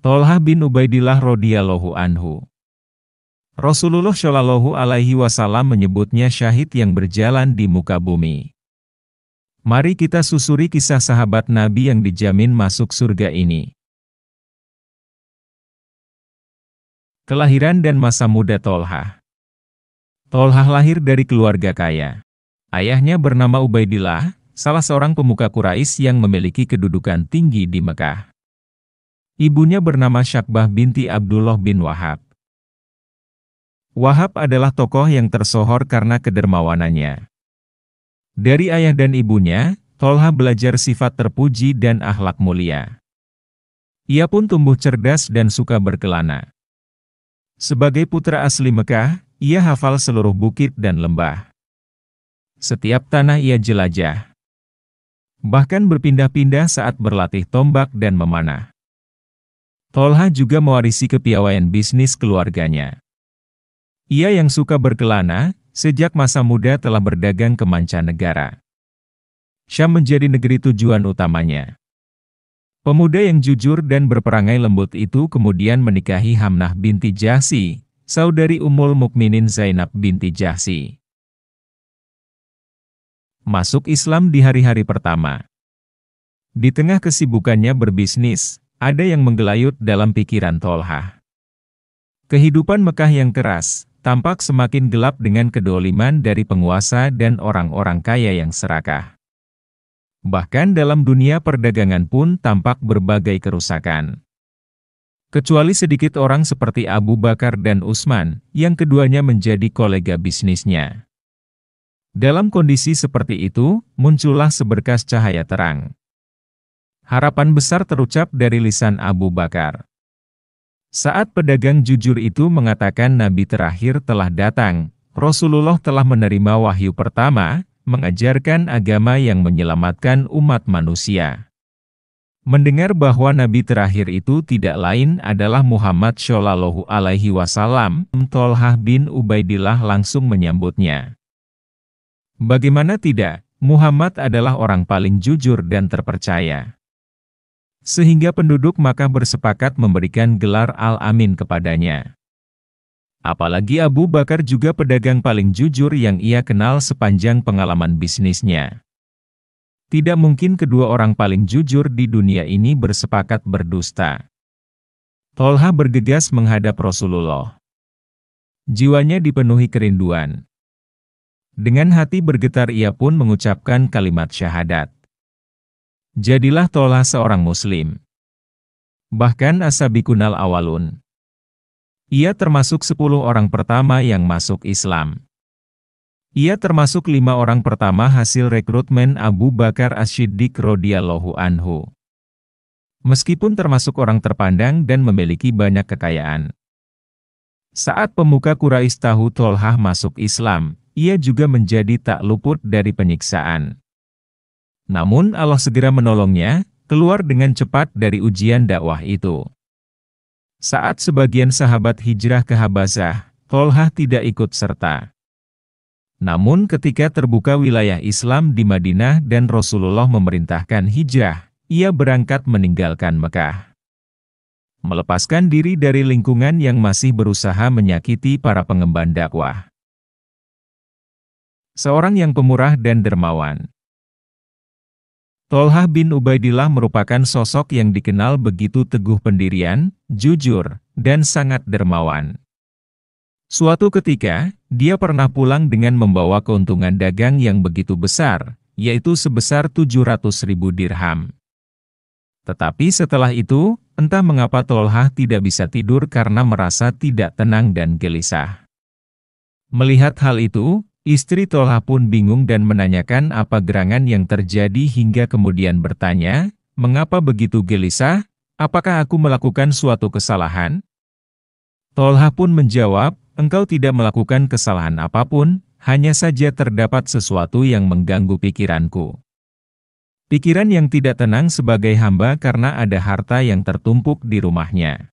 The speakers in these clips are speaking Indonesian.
Tolhah bin Ubaidillah radhiyallahu anhu. Rasulullah Shallallahu alaihi wasallam menyebutnya syahid yang berjalan di muka bumi. Mari kita susuri kisah sahabat Nabi yang dijamin masuk surga ini. Kelahiran dan masa muda Tolhah. Tolhah lahir dari keluarga kaya. Ayahnya bernama Ubaidillah, salah seorang pemuka Quraisy yang memiliki kedudukan tinggi di Mekah. Ibunya bernama Syakbah binti Abdullah bin Wahab. Wahab adalah tokoh yang tersohor karena kedermawanannya. Dari ayah dan ibunya, Tolhah belajar sifat terpuji dan akhlak mulia. Ia pun tumbuh cerdas dan suka berkelana. Sebagai putra asli Mekah, ia hafal seluruh bukit dan lembah. Setiap tanah ia jelajah. Bahkan berpindah-pindah saat berlatih tombak dan memanah. Tolhah juga mewarisi kepiawaian bisnis keluarganya. Ia yang suka berkelana, sejak masa muda telah berdagang ke mancanegara. Syam menjadi negeri tujuan utamanya. Pemuda yang jujur dan berperangai lembut itu kemudian menikahi Hamnah binti Jahsy, saudari Ummul Mukminin Zainab binti Jahsy. Masuk Islam di hari-hari pertama. Di tengah kesibukannya berbisnis, ada yang menggelayut dalam pikiran Tolhah. Kehidupan Mekah yang keras, tampak semakin gelap dengan kedoliman dari penguasa dan orang-orang kaya yang serakah. Bahkan dalam dunia perdagangan pun tampak berbagai kerusakan. Kecuali sedikit orang seperti Abu Bakar dan Utsman, yang keduanya menjadi kolega bisnisnya. Dalam kondisi seperti itu, muncullah seberkas cahaya terang. Harapan besar terucap dari lisan Abu Bakar. Saat pedagang jujur itu mengatakan Nabi terakhir telah datang, Rasulullah telah menerima wahyu pertama, mengajarkan agama yang menyelamatkan umat manusia. Mendengar bahwa Nabi terakhir itu tidak lain adalah Muhammad Shallallahu alaihi wasallam, Tolhah bin Ubaidillah langsung menyambutnya. Bagaimana tidak, Muhammad adalah orang paling jujur dan terpercaya. Sehingga penduduk Makkah bersepakat memberikan gelar Al-Amin kepadanya. Apalagi Abu Bakar juga pedagang paling jujur yang ia kenal sepanjang pengalaman bisnisnya. Tidak mungkin kedua orang paling jujur di dunia ini bersepakat berdusta. Tolhah bergegas menghadap Rasulullah. Jiwanya dipenuhi kerinduan. Dengan hati bergetar ia pun mengucapkan kalimat syahadat. Jadilah Tolhah seorang muslim. Bahkan as-sabiqunal awalun. Ia termasuk 10 orang pertama yang masuk Islam. Ia termasuk 5 orang pertama hasil rekrutmen Abu Bakar As-Siddiq radhiyallahu anhu. Meskipun termasuk orang terpandang dan memiliki banyak kekayaan. Saat pemuka Quraisy tahu Tolhah masuk Islam, ia juga menjadi tak luput dari penyiksaan. Namun Allah segera menolongnya, keluar dengan cepat dari ujian dakwah itu. Saat sebagian sahabat hijrah ke Habasyah, Tolhah tidak ikut serta. Namun ketika terbuka wilayah Islam di Madinah dan Rasulullah memerintahkan hijrah, ia berangkat meninggalkan Mekah. Melepaskan diri dari lingkungan yang masih berusaha menyakiti para pengemban dakwah. Seorang yang pemurah dan dermawan. Tolhah bin Ubaidillah merupakan sosok yang dikenal begitu teguh pendirian, jujur, dan sangat dermawan. Suatu ketika, dia pernah pulang dengan membawa keuntungan dagang yang begitu besar, yaitu sebesar 700.000 dirham. Tetapi setelah itu, entah mengapa Tolhah tidak bisa tidur karena merasa tidak tenang dan gelisah. Melihat hal itu, istri Tolhah pun bingung dan menanyakan apa gerangan yang terjadi hingga kemudian bertanya, "Mengapa begitu gelisah? Apakah aku melakukan suatu kesalahan?" Tolhah pun menjawab, "Engkau tidak melakukan kesalahan apapun, hanya saja terdapat sesuatu yang mengganggu pikiranku." Pikiran yang tidak tenang sebagai hamba karena ada harta yang tertumpuk di rumahnya.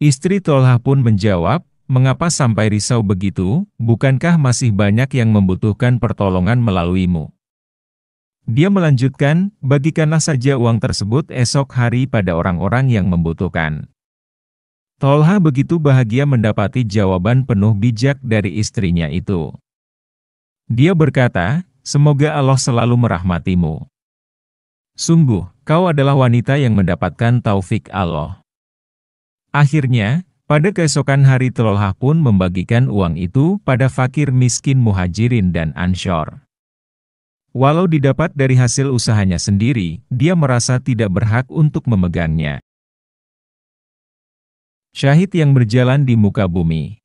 Istri Tolhah pun menjawab, "Mengapa sampai risau begitu? Bukankah masih banyak yang membutuhkan pertolongan melaluimu?" Dia melanjutkan, bagikanlah saja uang tersebut esok hari pada orang-orang yang membutuhkan. Tolha begitu bahagia mendapati jawaban penuh bijak dari istrinya itu. Dia berkata, semoga Allah selalu merahmatimu. Sungguh, kau adalah wanita yang mendapatkan taufik Allah. Akhirnya, pada keesokan hari Tolha pun membagikan uang itu pada fakir miskin Muhajirin dan Ansyar. Walau didapat dari hasil usahanya sendiri, dia merasa tidak berhak untuk memegangnya. Syahid yang berjalan di muka bumi.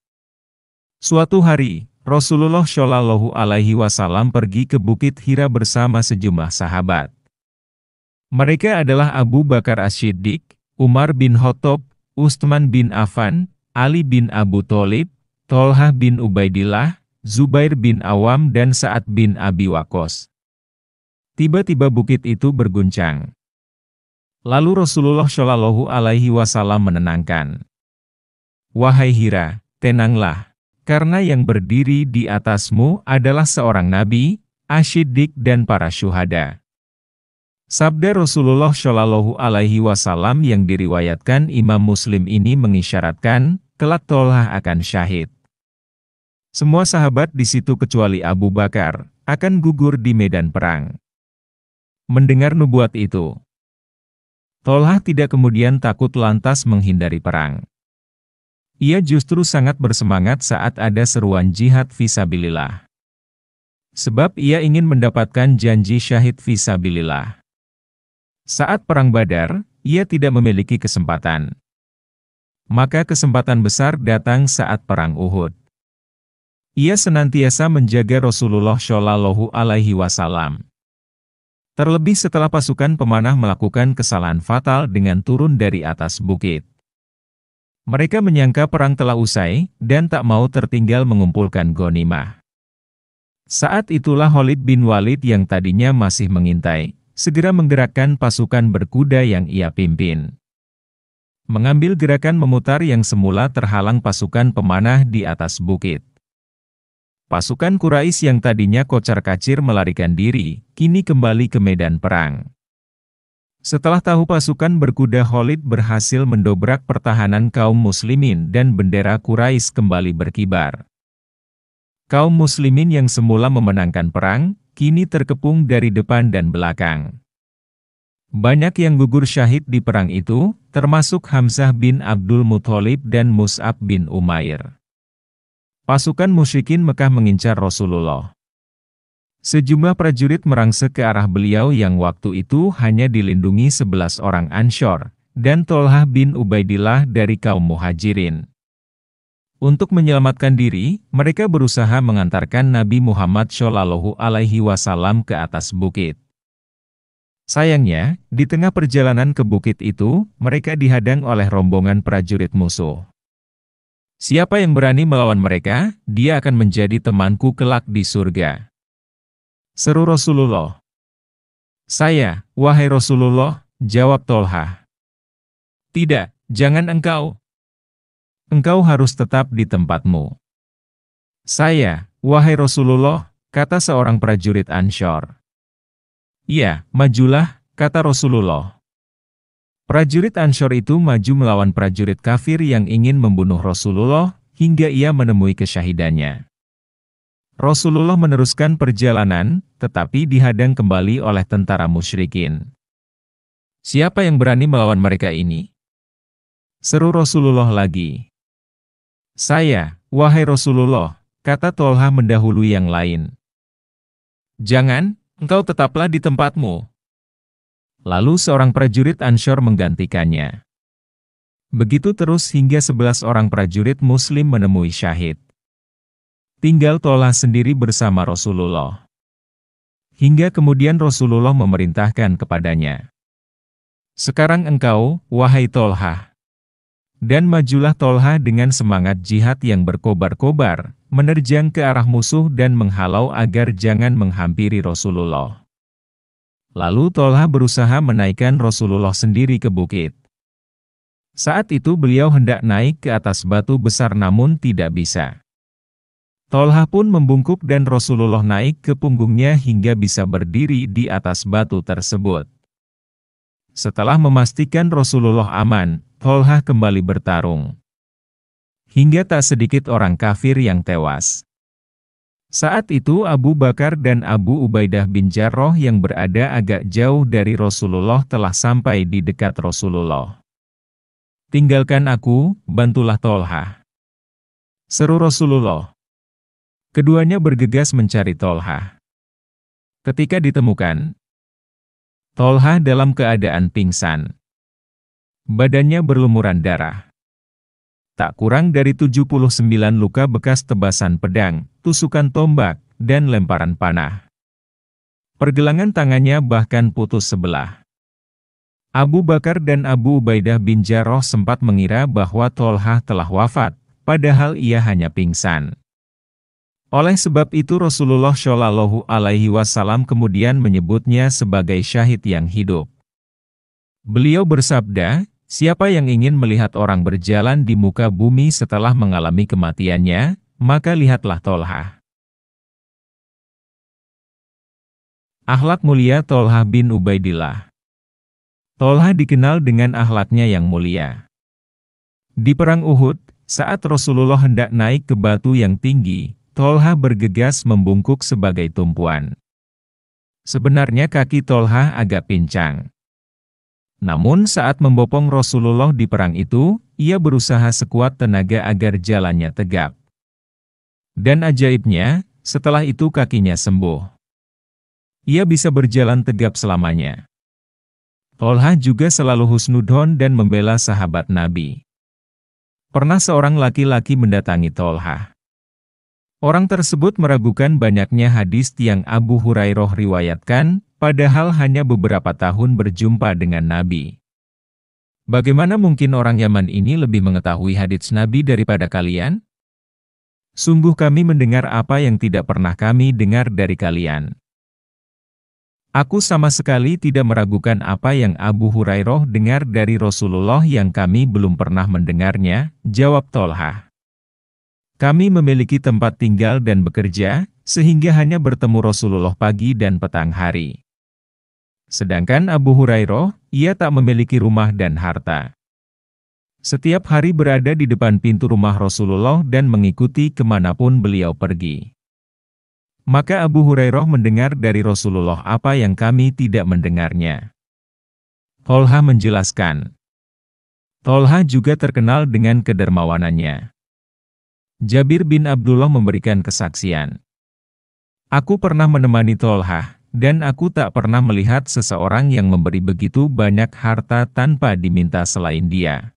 Suatu hari, Rasulullah Shallallahu Alaihi Wasallam pergi ke Bukit Hira bersama sejumlah sahabat. Mereka adalah Abu Bakar As-Siddiq, Umar bin Khattab, Utsman bin Affan, Ali bin Abu Thalib, Tolha bin Ubaidillah, Zubair bin Awam dan Sa'ad bin Abi Waqqas. Tiba-tiba bukit itu berguncang. Lalu Rasulullah Shallallahu Alaihi Wasallam menenangkan. Wahai Hira, tenanglah, karena yang berdiri di atasmu adalah seorang nabi, Asy-Siddiq dan para syuhada. Sabda Rasulullah Shallallahu Alaihi Wasallam yang diriwayatkan Imam Muslim ini mengisyaratkan, kelak Tolha akan syahid. Semua sahabat di situ kecuali Abu Bakar, akan gugur di medan perang. Mendengar nubuat itu, Tolha tidak kemudian takut lantas menghindari perang. Ia justru sangat bersemangat saat ada seruan jihad fisabilillah. Sebab ia ingin mendapatkan janji syahid fisabilillah. Saat perang Badar, ia tidak memiliki kesempatan. Maka kesempatan besar datang saat perang Uhud. Ia senantiasa menjaga Rasulullah Shallallahu Alaihi Wasallam. Terlebih setelah pasukan pemanah melakukan kesalahan fatal dengan turun dari atas bukit. Mereka menyangka perang telah usai, dan tak mau tertinggal mengumpulkan ghanimah. Saat itulah Khalid bin Walid yang tadinya masih mengintai, segera menggerakkan pasukan berkuda yang ia pimpin. Mengambil gerakan memutar yang semula terhalang pasukan pemanah di atas bukit. Pasukan Quraisy yang tadinya kocar-kacir melarikan diri, kini kembali ke medan perang. Setelah tahu pasukan berkuda Khalid berhasil mendobrak pertahanan kaum muslimin dan bendera Quraisy kembali berkibar. Kaum muslimin yang semula memenangkan perang, kini terkepung dari depan dan belakang. Banyak yang gugur syahid di perang itu, termasuk Hamzah bin Abdul Muthalib dan Mus'ab bin Umair. Pasukan musyrikin Mekah mengincar Rasulullah. Sejumlah prajurit merangsek ke arah beliau yang waktu itu hanya dilindungi 11 orang Ansyar, dan Tolha bin Ubaidillah dari kaum Muhajirin. Untuk menyelamatkan diri, mereka berusaha mengantarkan Nabi Muhammad Shallallahu Alaihi Wasallam ke atas bukit. Sayangnya, di tengah perjalanan ke bukit itu, mereka dihadang oleh rombongan prajurit musuh. Siapa yang berani melawan mereka, dia akan menjadi temanku kelak di surga. Seru Rasulullah. Saya, wahai Rasulullah, jawab Tolha. Tidak, jangan engkau. Engkau harus tetap di tempatmu. Saya, wahai Rasulullah, kata seorang prajurit Ansyar. Iya, majulah, kata Rasulullah. Prajurit Ansyar itu maju melawan prajurit kafir yang ingin membunuh Rasulullah, hingga ia menemui kesyahidannya. Rasulullah meneruskan perjalanan, tetapi dihadang kembali oleh tentara musyrikin. Siapa yang berani melawan mereka ini? Seru Rasulullah lagi. Saya, wahai Rasulullah, kata Tolha mendahului yang lain. Jangan, engkau tetaplah di tempatmu. Lalu seorang prajurit Ansyar menggantikannya. Begitu terus hingga 11 orang prajurit Muslim menemui syahid. Tinggal Tolha sendiri bersama Rasulullah. Hingga kemudian Rasulullah memerintahkan kepadanya. Sekarang engkau, wahai Tolha. Dan majulah Tolha dengan semangat jihad yang berkobar-kobar, menerjang ke arah musuh dan menghalau agar jangan menghampiri Rasulullah. Lalu Tolha berusaha menaikkan Rasulullah sendiri ke bukit. Saat itu beliau hendak naik ke atas batu besar namun tidak bisa. Tolha pun membungkuk dan Rasulullah naik ke punggungnya hingga bisa berdiri di atas batu tersebut. Setelah memastikan Rasulullah aman, Tolha kembali bertarung. Hingga tak sedikit orang kafir yang tewas. Saat itu Abu Bakar dan Abu Ubaidah bin Jarrah yang berada agak jauh dari Rasulullah telah sampai di dekat Rasulullah. "Tinggalkan aku, bantulah Tolha," seru Rasulullah. Keduanya bergegas mencari Tolha. Ketika ditemukan, Tolha dalam keadaan pingsan. Badannya berlumuran darah. Tak kurang dari 79 luka bekas tebasan pedang, tusukan tombak, dan lemparan panah. Pergelangan tangannya bahkan putus sebelah. Abu Bakar dan Abu Ubaidah bin Jarrah sempat mengira bahwa Tolha telah wafat, padahal ia hanya pingsan. Oleh sebab itu Rasulullah Shallallahu Alaihi Wasallam kemudian menyebutnya sebagai syahid yang hidup. Beliau bersabda, "Siapa yang ingin melihat orang berjalan di muka bumi setelah mengalami kematiannya, maka lihatlah Tolha." Akhlak mulia Tolha bin Ubaidillah. Tolha dikenal dengan akhlaknya yang mulia. Di Perang Uhud, saat Rasulullah hendak naik ke batu yang tinggi, Tolha bergegas membungkuk sebagai tumpuan. Sebenarnya kaki Tolha agak pincang. Namun saat membopong Rasulullah di perang itu, ia berusaha sekuat tenaga agar jalannya tegap. Dan ajaibnya, setelah itu kakinya sembuh. Ia bisa berjalan tegap selamanya. Tolha juga selalu husnudon dan membela sahabat Nabi. Pernah seorang laki-laki mendatangi Tolha. Orang tersebut meragukan banyaknya hadis yang Abu Hurairah riwayatkan, padahal hanya beberapa tahun berjumpa dengan Nabi. "Bagaimana mungkin orang Yaman ini lebih mengetahui hadits Nabi daripada kalian? Sungguh kami mendengar apa yang tidak pernah kami dengar dari kalian. Aku sama sekali tidak meragukan apa yang Abu Hurairah dengar dari Rasulullah yang kami belum pernah mendengarnya," jawab Tolha. "Kami memiliki tempat tinggal dan bekerja, sehingga hanya bertemu Rasulullah pagi dan petang hari. Sedangkan Abu Hurairah, ia tak memiliki rumah dan harta. Setiap hari berada di depan pintu rumah Rasulullah dan mengikuti kemanapun beliau pergi. Maka Abu Hurairah mendengar dari Rasulullah apa yang kami tidak mendengarnya." Tolha menjelaskan. Tolha juga terkenal dengan kedermawanannya. Jabir bin Abdullah memberikan kesaksian. "Aku pernah menemani Tolha, dan aku tak pernah melihat seseorang yang memberi begitu banyak harta tanpa diminta selain dia."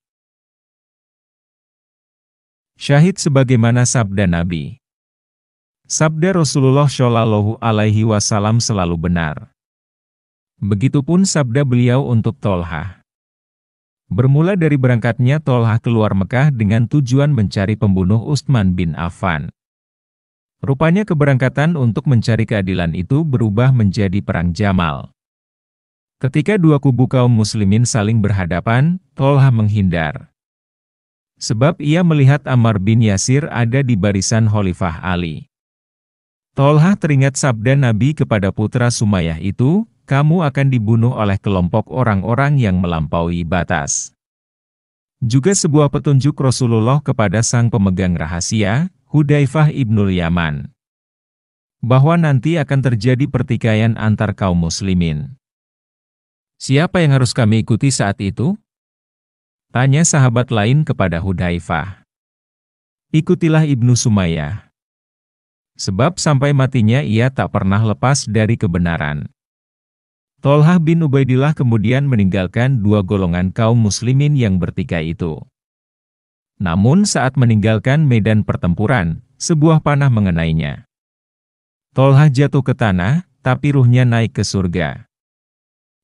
Syahid sebagaimana sabda Nabi. Sabda Rasulullah Shallallahu Alaihi Wasallam selalu benar. Begitupun sabda beliau untuk Tolha. Bermula dari berangkatnya Tolha keluar Mekah dengan tujuan mencari pembunuh Utsman bin Affan. Rupanya keberangkatan untuk mencari keadilan itu berubah menjadi perang Jamal. Ketika dua kubu kaum muslimin saling berhadapan, Tolha menghindar. Sebab ia melihat Ammar bin Yasir ada di barisan Khalifah Ali. Tolha teringat sabda Nabi kepada putra Sumayyah itu, "Kamu akan dibunuh oleh kelompok orang-orang yang melampaui batas." Juga sebuah petunjuk Rasulullah kepada sang pemegang rahasia, Hudzaifah ibnul Yaman, bahwa nanti akan terjadi pertikaian antar kaum muslimin. "Siapa yang harus kami ikuti saat itu?" tanya sahabat lain kepada Hudzaifah. "Ikutilah Ibnu Sumayyah. Sebab sampai matinya ia tak pernah lepas dari kebenaran." Tolha bin Ubaidillah kemudian meninggalkan dua golongan kaum muslimin yang bertikai itu. Namun saat meninggalkan medan pertempuran, sebuah panah mengenainya. Tolha jatuh ke tanah, tapi ruhnya naik ke surga.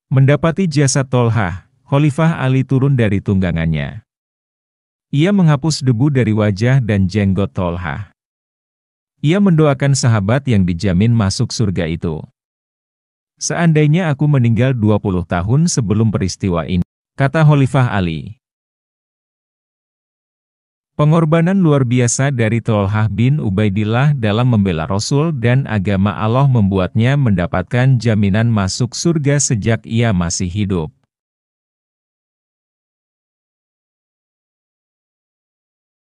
Mendapati jasad Tolha, Khalifah Ali turun dari tunggangannya. Ia menghapus debu dari wajah dan jenggot Tolha. Ia mendoakan sahabat yang dijamin masuk surga itu. "Seandainya aku meninggal 20 tahun sebelum peristiwa ini," kata Khalifah Ali, Pengorbanan luar biasa dari Tolhah bin Ubaidillah dalam membela Rasul dan agama Allah membuatnya mendapatkan jaminan masuk surga sejak ia masih hidup.